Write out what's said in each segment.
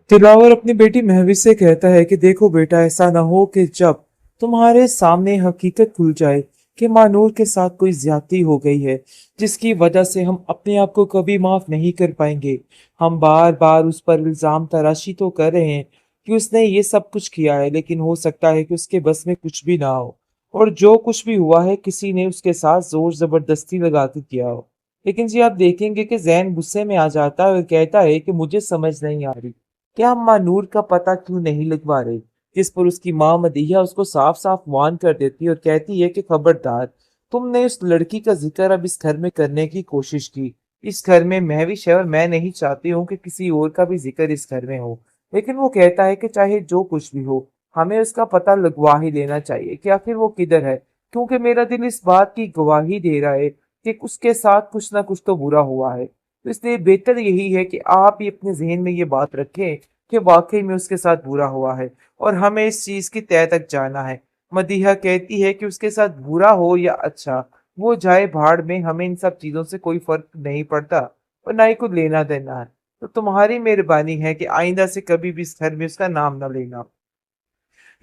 दिलावर अपनी बेटी महविश से कहता है कि देखो बेटा, ऐसा ना हो कि जब तुम्हारे सामने हकीकत खुल जाए कि मानूर के साथ कोई ज्यादती हो गई है, जिसकी वजह से हम अपने आप को कभी माफ नहीं कर पाएंगे। हम बार बार उस पर इल्जाम तराशी तो कर रहे हैं कि उसने ये सब कुछ किया है, लेकिन हो सकता है कि उसके बस में कुछ भी ना हो, और जो कुछ भी हुआ है किसी ने उसके साथ जोर जबरदस्ती लगा के किया हो। लेकिन जी, आप देखेंगे कि जैन गुस्से में आ जाता है और कहता है कि मुझे समझ नहीं आ रही, क्या हम मानूर का पता क्यों नहीं लिखवा रहे। जिस पर उसकी माँ मदीहा उसको साफ साफ वार्न कर देती है और कहती है कि खबरदार, तुमने उस लड़की का जिक्र अब इस घर में करने की कोशिश की। इस घर में महविश है और मैं नहीं चाहती हूँ कि किसी और का भी जिक्र इस घर में हो। लेकिन वो कहता है कि चाहे जो कुछ भी हो, हमें उसका पता लगवा ही लेना चाहिए कि आखिर वो किधर है, क्योंकि मेरा दिल इस बात की गवाही दे रहा है कि उसके साथ कुछ ना कुछ तो बुरा हुआ है। तो इसलिए बेहतर यही है कि आप ही अपने जहन में ये बात रखें कि वाकई में उसके साथ बुरा हुआ है और हमें इस चीज की तह तक जाना है। मदीहा कहती है कि उसके साथ बुरा हो या अच्छा, वो जाए भाड़ में, हमें इन सब चीजों से कोई फर्क नहीं पड़ता और ना ही कुछ लेना देना है। तो तुम्हारी मेहरबानी है कि आइंदा से कभी भी इस घर में उसका नाम ना लेना।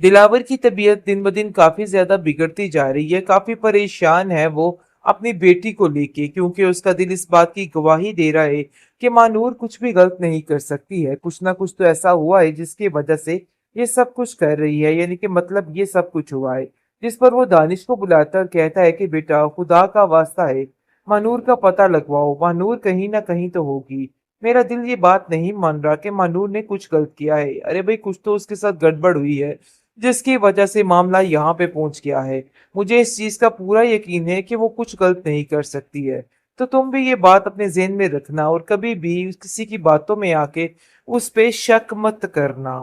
दिलावर की तबीयत दिन ब दिन काफी ज्यादा बिगड़ती जा रही है, काफी परेशान है वो अपनी बेटी को लेके, क्योंकि उसका दिल इस बात की गवाही दे रहा है कि मानूर कुछ भी गलत नहीं कर सकती है। कुछ ना कुछ तो ऐसा हुआ है जिसकी वजह से ये सब कुछ कर रही है, यानी कि मतलब ये सब कुछ हुआ है। जिस पर वो दानिश को बुलाता और कहता है कि बेटा, खुदा का वास्ता है, मानूर का पता लगवाओ, मानूर कहीं ना कहीं तो होगी। मेरा दिल ये बात नहीं मान रहा कि मानूर ने कुछ गलत किया है। अरे भाई, कुछ तो उसके साथ गड़बड़ हुई है जिसकी वजह से मामला यहाँ पे पहुंच गया है। मुझे इस चीज का पूरा यकीन है कि वो कुछ गलत नहीं कर सकती है। तो तुम भी ये बात अपने ज़हन में रखना और कभी भी किसी की बातों में आके उस पे शक मत करना।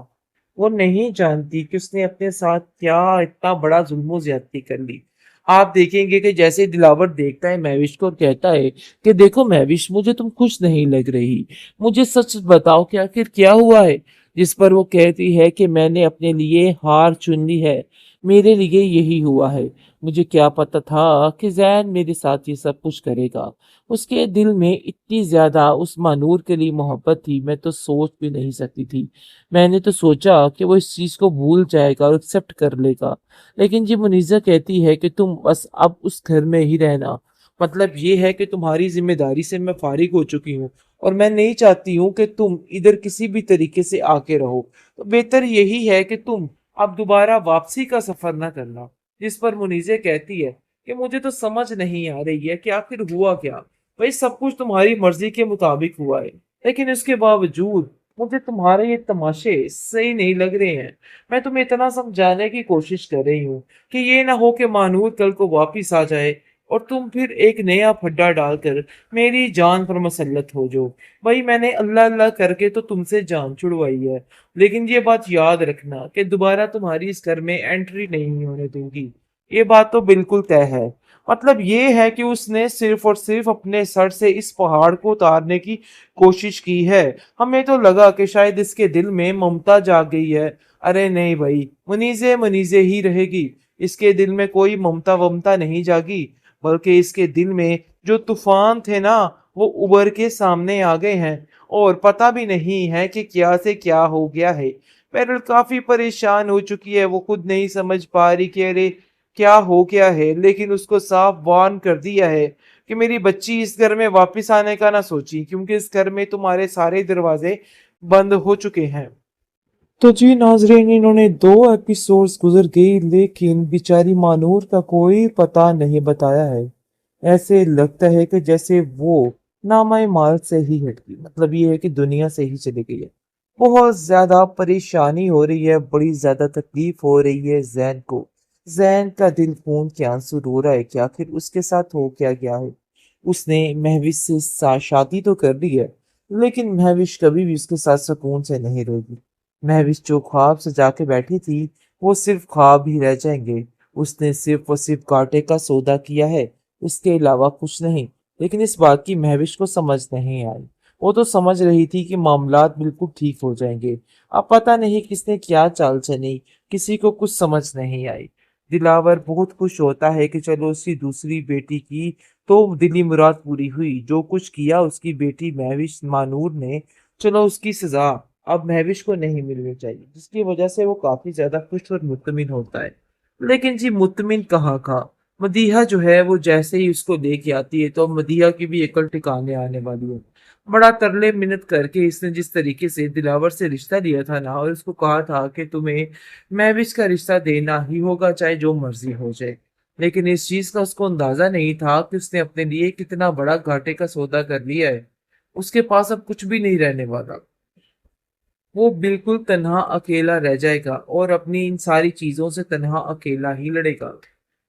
वो नहीं जानती कि उसने अपने साथ क्या इतना बड़ा जुल्म ज्यादती कर ली। आप देखेंगे कि जैसे दिलावर देखता है महविश को और कहता है कि देखो महविश, मुझे तुम खुश नहीं लग रही, मुझे सच बताओ कि आखिर क्या हुआ है। जिस पर वो कहती है कि मैंने अपने लिए हार चुन ली है, मेरे लिए यही हुआ है। मुझे क्या पता था कि जैन मेरे साथ ये सब कुछ करेगा। उसके दिल में इतनी ज्यादा उस मानूर के लिए मोहब्बत थी, मैं तो सोच भी नहीं सकती थी। मैंने तो सोचा कि वो इस चीज को भूल जाएगा और एक्सेप्ट कर लेगा। लेकिन जी, मुनीजा कहती है कि तुम बस अब उस घर में ही रहना, मतलब ये है कि तुम्हारी जिम्मेदारी से मैं फारिग हो चुकी हूँ और मैं नहीं चाहती हूँ कि तुम इधर किसी भी तरीके से आके रहो। तो बेहतर यही है कि तुम अब दोबारा वापसी का सफर ना करना। जिस पर मुनीजे कहती है कि मुझे तो समझ नहीं आ रही है कि आखिर हुआ क्या। भाई, सब कुछ तुम्हारी मर्जी के मुताबिक हुआ है, लेकिन इसके बावजूद मुझे तुम्हारे ये तमाशे सही नहीं लग रहे हैं। मैं तुम्हें इतना समझाने की कोशिश कर रही हूँ कि ये ना हो कि मानूर कल को वापिस आ जाए और तुम फिर एक नया फड्डा डालकर मेरी जान पर मसल्लत हो जाओ। भाई, मैंने अल्लाह अल्लाह करके तो तुमसे जान छुड़वाई है, लेकिन ये बात याद रखना कि दोबारा तुम्हारी इस घर में एंट्री नहीं होने दूंगी। ये बात तो बिल्कुल तय है। मतलब ये है कि उसने सिर्फ और सिर्फ अपने सर से इस पहाड़ को उतारने की कोशिश की है। हमें तो लगा कि शायद इसके दिल में ममता जाग गई है। अरे नहीं भाई, मनीजे मनीजे ही रहेगी। इसके दिल में कोई ममता वमता नहीं जागी, बल्कि इसके दिल में जो तूफान थे ना, वो उबर के सामने आ गए हैं और पता भी नहीं है कि क्या से क्या हो गया है। पैरल काफी परेशान हो चुकी है, वो खुद नहीं समझ पा रही कि अरे क्या हो गया है, लेकिन उसको साफ वार्न कर दिया है कि मेरी बच्ची इस घर में वापस आने का ना सोची, क्योंकि इस घर में तुम्हारे सारे दरवाजे बंद हो चुके हैं। तो जी नाजरीन, इन्होंने 2 एपिसोड्स गुजर गई, लेकिन बेचारी मानूर का कोई पता नहीं बताया है। ऐसे लगता है कि जैसे वो नामाए माल से ही हट गई, मतलब ये है कि दुनिया से ही चली गई है। बहुत ज्यादा परेशानी हो रही है, बड़ी ज्यादा तकलीफ हो रही है जैन को। जैन का दिल खून के आंसू रो रहा है कि आखिर उसके साथ हो क्या गया है। उसने महविश से शादी तो कर ली है, लेकिन महविश कभी भी उसके साथ सुकून से नहीं रहेगी। महविश जो ख्वाब सजा के बैठी थी, वो सिर्फ ख्वाब ही रह जाएंगे। उसने सिर्फ और सिर्फ कांटे का सौदा किया है, इसके अलावा कुछ नहीं। लेकिन इस बात की महविश को समझ नहीं आई। वो तो समझ रही थी कि मामलात बिल्कुल ठीक हो जाएंगे। अब पता नहीं किसने क्या चाल चली, किसी को कुछ समझ नहीं आई। दिलावर बहुत खुश होता है कि चलो उसकी दूसरी बेटी की तो दिली मुराद पूरी हुई। जो कुछ किया उसकी बेटी महविश मानूर ने, चलो उसकी सजा अब महविश को नहीं मिलनी चाहिए, जिसकी वजह से वो काफी ज्यादा खुश और मुतमिन होता है। लेकिन जी मुतमिन कहाँ का, मदीहा जो है वो जैसे ही उसको लेके आती है तो अब मदीहा की भी अकल ठिकाने आने वाली है। बड़ा तरले मिन्नत करके इसने जिस तरीके से दिलावर से रिश्ता लिया था ना, और उसको कहा था कि तुम्हें महविश का रिश्ता देना ही होगा चाहे जो मर्जी हो जाए, लेकिन इस चीज का उसको अंदाजा नहीं था कि उसने अपने लिए कितना बड़ा घाटे का सौदा कर लिया है। उसके पास अब कुछ भी नहीं रहने वाला। वो बिल्कुल तन्हा अकेला रह जाएगा और अपनी इन सारी चीजों से तन्हा अकेला ही लड़ेगा।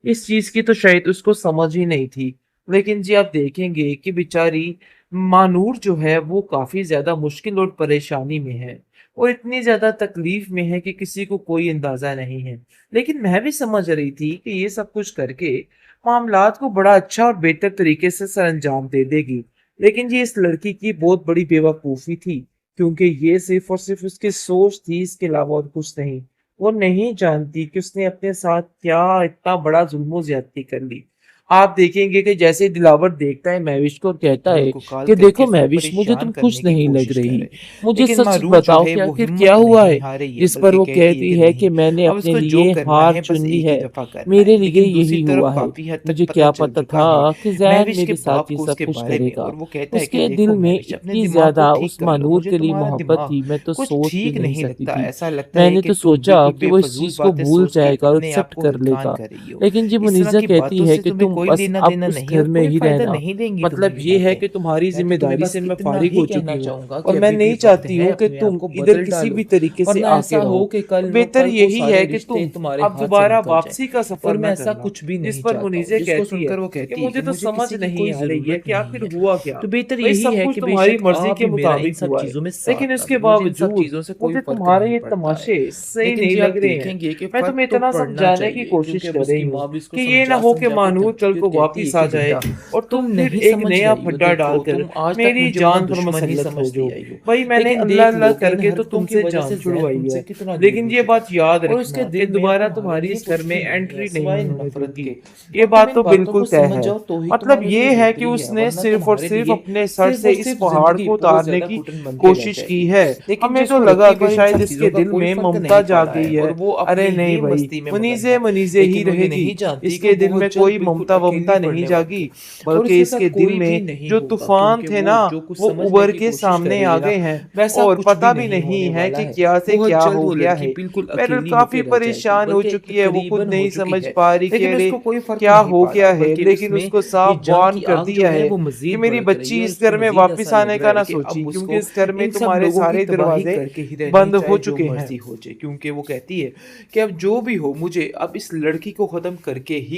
इस चीज की तो शायद उसको समझ ही नहीं थी। लेकिन जी आप देखेंगे कि बेचारी मानूर जो है वो काफी ज्यादा मुश्किल और परेशानी में है, और इतनी ज्यादा तकलीफ में है कि किसी को कोई अंदाजा नहीं है। लेकिन मैं भी समझ रही थी कि ये सब कुछ करके मामलात को बड़ा अच्छा और बेहतर तरीके से सरअंजाम दे देगी। लेकिन जी इस लड़की की बहुत बड़ी बेवकूफी थी, क्योंकि ये सिर्फ और सिर्फ उसकी सोच थी, इसके अलावा और कुछ नहीं। वो नहीं जानती कि उसने अपने साथ क्या इतना बड़ा जुल्म ज्यादती कर ली। आप देखेंगे कि जैसे ही दिलावर देखता है महविश को और कहता है को कॉल कि करके देखो इसको महविश मुझे परेशान तुम करने खुश की नहीं लग कोशिश कर रही, रहे। मुझे लेकिन सच मारूर जो बताओ है कि वो आखिर क्या हिम्मत हुआ नहीं है। हार रही है, जिस पर बल्कि वो कहती है कहती कि है कि नहीं, मैंने अब अपने उसको जो लिए करना हार है बस चुन ली एक ही है, दफा करना है। मेरे लिए लेकिन दूसरी यही तरफ हुआ है। काफी हद तक मुझे पता क्या चल पता चुका था है कि जैन महविश के मेरे साथ बाप ये को सब उसके कुछ बारे में, करेगा। और वो कहता है कि उसके दिल देखो में महविश, अपने इतनी दिमाग को ज्यादा ठीक उस कर लो, मानूर मुझे के लिए तुम्हारा मोहब्बत दिमाग थी, मैं तो कुछ सोच भी ठीक नहीं नहीं सकती लगता। थी। ऐसा लगता है मैंने कि तो तुम सोचा बिल्कुल कि वो इस बेफजूल चीज को बातें भूल सोच के जाएगा और अपने आप एक्सेप्ट को कर हरकान लेगा। कर रही हो। लेकिन जी इस तरह मुनीजा की कहती बातों है से कि तुम्हें तुम कोई बस लेना अब देना उस नहीं, घर और में कोई ही फायदा रहना, नहीं देंगी मतलब तुम्हें ये ये है बातें। कि तुम्हारी मैं तो तुम्हें जिम्मेदारी बस से मैं इतना फारिग ही हो कहना चुकी हूँ, चाहूंगा और कि मैं अभी भी नहीं वक्त चाहती है हूँ कि अपने आप तुम को इधर बदल किसी डालो, भी तरीके से वरना आके ऐसा रहो। हो कि कल न बेहतर कल को यही सारे है कि रिश्ते तुम तुम्हारे अब हाथ से दोबारा निकल जाएं। वापसी का और सफर मैं न ऐसा करना। कुछ भी जिस नहीं पर चाहता हूँ। मुनीजे जिसको कहती है सुनकर वो कि कहती है कि मुझे तो मुझे समझ किसी की नहीं कोई आ रही है जरूरत कि नहीं आखिर है, हुआ क्या। तो बेहतर भाई यही सब है कुछ कि तुम्हारी बेशक मर्जी आप के भी मेरा इन मुताबिक सब हुआ है, चीजों में लेकिन साथ ना उसके दो, मुझे इन सब बावजूद चीजों से कोई मुझे फर्क तुम्हारे नहीं ये पड़ता है। तमाशे सही लेकिन नहीं जी आप लग रहे हैं। देखेंगे कि मैं फर्क तुम्हें तो इतना पड़ना समझाने की चाहिए, कोशिश क्योंकि अब कर रही उसकी हूँ माँ भी इसको कि ये ना समझा हो कि समझा के मानूर थक कल चुकी, और को कहती है वापिस आ कि जाए बेटा और तुम तुम फिर नहीं एक समझ नया रही हो, फड्डा देखो डालकर तुम आज तक मेरी मुझे अपना जान पर दुश्मन ही मसल्लत हो समझती जाओ। आई हो, भाई मैंने लेकिन अल्लाह देख अल्लाह लो कि इन करके तो हरकतों की तुमसे वजह जान से जैन छुड़वाई तुमसे है, कितना दूर लेकिन हो ये चुका बात है, याद और उसके रखना कि दिल में अब दोबारा तुम्हारे तुम्हारी लिए इस घर कुछ में भी नहीं है एंट्री नहीं सिवाय होने नफरत दूंगी। के। ये और तुम बात इन तो बातों बिल्कुल को तय समझ है। जाओ तो ही मतलब तुम्हारे लिए ये है कि बेहतरी है, उसने वरना सिर्फ और तुम्हारे सिर्फ लिए अपने सर सिर्फ से और इस सिर्फ पहाड़ जिंदगी को बहुत उतारने ज्यादा की घुटन बनती रह कोशिश की जाएगी। है। लेकिन हमें तो जिसको लगा रत्ती कि भर इन शायद सब इसके चीजों का दिल कोई में फर्क ममता नहीं जाग पड़ा गई है, है। और वो अरे अपनी नहीं ही भाई, मस्ती में मगन मुनीजे है, मुनीजे ही लेकिन वो ये रहेगी। नहीं जानती कि इसके दिल में बहुत जल्द कोई बिल्कुल ममता अकेली वमता नहीं पड़ने वाली जागी, है, और बल्कि उसके साथ इसके दिल कोई भी में नहीं जो होगा, तूफान क्योंकि थे वो ना, जो कुछ वो समझने उबर की के कोशिश सामने आ करेगी ना, गए हैं। वैसा और कुछ भी पता भी नहीं नहीं होने है वाला कि है। क्या से बहुत क्या जल्द हो वो गया लड़की है। बिल्कुल मैं अकेली काफी होके रह जाएगी, परेशान हो बल्कि चुकी है, वो खुद तकरीबन हो नहीं चुकी समझ है। पा रही कि लेकिन अरे उसको कोई फर्क क्या नहीं हो पड़ा, गया है, बल्कि लेकिन उसमें उसको ये साफ जंग वार्न की कर आग जो दिया है है वो कि मजीद मेरी भड़क रही बच्ची है, और इस उसको घर में मजीद वापस ऐसा लग आने रहा का है ना कि सोची, अब क्योंकि उसको इस घर में इन सब तुम्हारे लोगों की सारे तबाही दरवाजे करके ही रहनी बंद है, हो चाहे जो चुके हैं। मर्जी हो जाए। क्योंकि वो कहती है कि अब जो भी हो, मुझे अब इस लड़की को खत्म करके ही